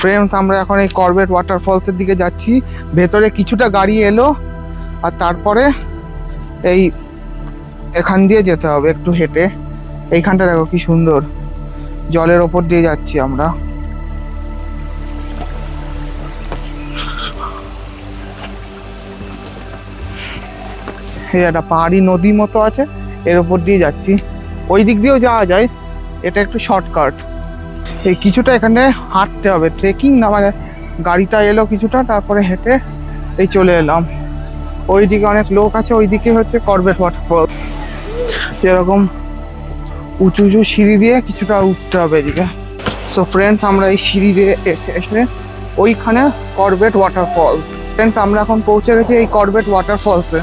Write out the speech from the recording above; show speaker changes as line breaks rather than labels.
Friends, আমরা এখন এই করবেট ওয়াটারফলসের দিকে যাচ্ছি। ভেতরে কিছুটা গাড়ি এলো, আর তারপরে এই এখান দিয়ে যেতে হবে একটু হেঁটে। এইখানটা দেখো কি সুন্দর, জলের ওপর দিয়ে যাচ্ছি আমরা। এই একটা পাহাড়ি নদী মতো আছে, এর ওপর দিয়ে যাচ্ছি। ওই দিক দিয়েও যাওয়া যায়, এটা একটু শর্টকাট। এই কিছুটা এখানে হাঁটতে হবে, ট্রেকিং না, মানে গাড়িটা এলো কিছুটা, তারপরে হেঁটে এই চলে এলাম। ওইদিকে অনেক লোক আছে, ওইদিকে হচ্ছে করবেট ওয়াটারফল। এরকম উঁচু উঁচু সিঁড়ি দিয়ে কিছুটা উঠতে হবে এদিকে। সো ফ্রেন্ডস, আমরা এই সিঁড়ি দিয়ে এসে ওইখানে করবেট ওয়াটারফলস। ফ্রেন্ডস, আমরা এখন পৌঁছে গেছি এই করবেট ওয়াটারফলসে।